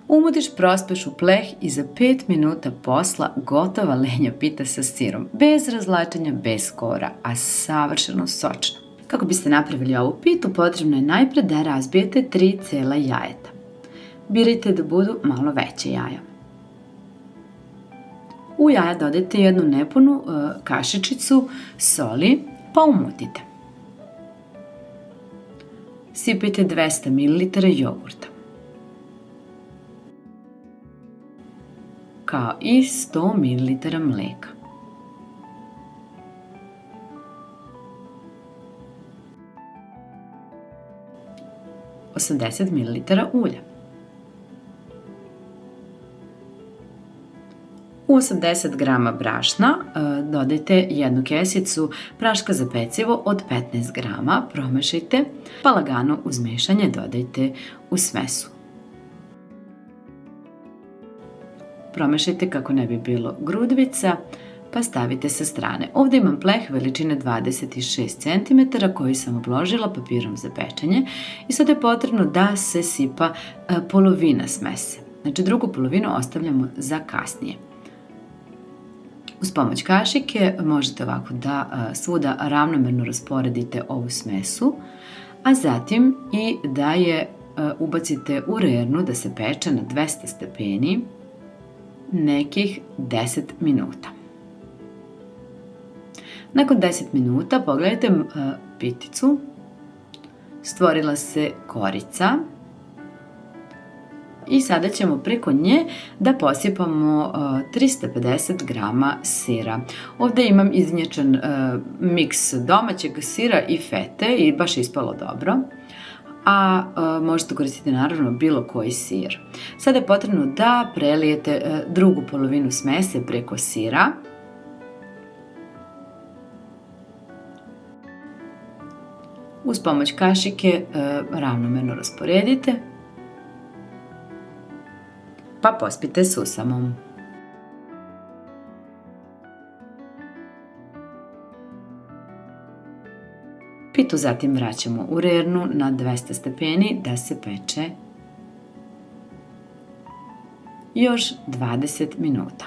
Umutiš prospeš u pleh i za 5 minuta posla gotova lenja pita sa sirom, bez razlačenja, bez kora, a savršeno sočna. Kako biste napravili ovu pitu, potrebno je najpre da razbijete 3 cela jajeta. Birajte da budu malo veće jaja. U jaja dodajte jednu nepunu kašičicu soli, pa umutite. Sipajte 200 ml jogurta, kao i 100 ml mleka. Osamdeset ml ulja. U 80 g brašna dodajte jednu kesicu praška za pecivo od 15 g, promešajte, pa lagano uz mešanje dodajte u smesu. Promešajte kako ne bi bilo grudvica, pa stavite sa strane. Ovdje imam pleh veličine 26 cm koji sam obložila papirom za pečenje i sada je potrebno da se sipa polovina smese. Znači drugu polovinu ostavljamo za kasnije. Uz pomoć kašike možete ovako da svuda ravnomerno rasporedite ovu smesu, a zatim i da je ubacite u rernu da se peče na 200 stepeni nekih 10 minuta. Nakon 10 minuta pogledajte piticu, stvorila se korica i sada ćemo preko nje da posipamo 350 g sira. Ovdje imam iznječan miks domaćeg sira i fete i baš je ispalo dobro. A možete koristiti naravno bilo koji sir. Sada je potrebno da prelijete drugu polovinu smese preko sira. Uz pomoć kašike ravnomerno rasporedite, pa pospite susamom. Pitu zatim vraćamo u rernu na 200 stepeni da se peče još 20 minuta.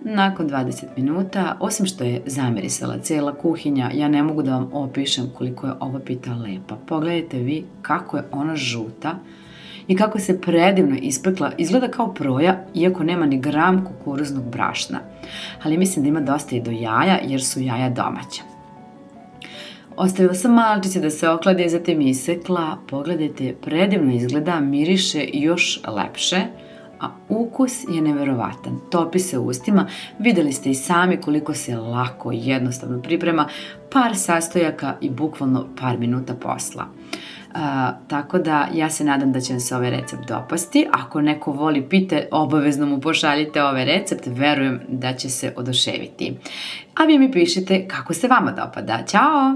Nakon 20 minuta, osim što je zamirisala cijela kuhinja, ja ne mogu da vam opišem koliko je ova pita lepa. Pogledajte vi kako je ona žuta i kako se predivno ispekla. Izgleda kao proja, iako nema ni gram kukuruznog brašna. Ali mislim da ima dosta i do jaja, jer su jaja domaća. Ostavila sam malčice da se ohlade, zatim isekla. Pogledajte, predivno izgleda, miriše još lepše, a ukus je neverovatan. Topi se u ustima. Videli ste i sami koliko se lako i jednostavno priprema. Par sastojaka i bukvalno par minuta posla. Tako da ja se nadam da će vam se ovaj recept dopasti. Ako neko voli pite, obavezno mu pošaljite ovaj recept, verujem da će se oduševiti. A vi mi pišite kako se vama dopada. Ćao!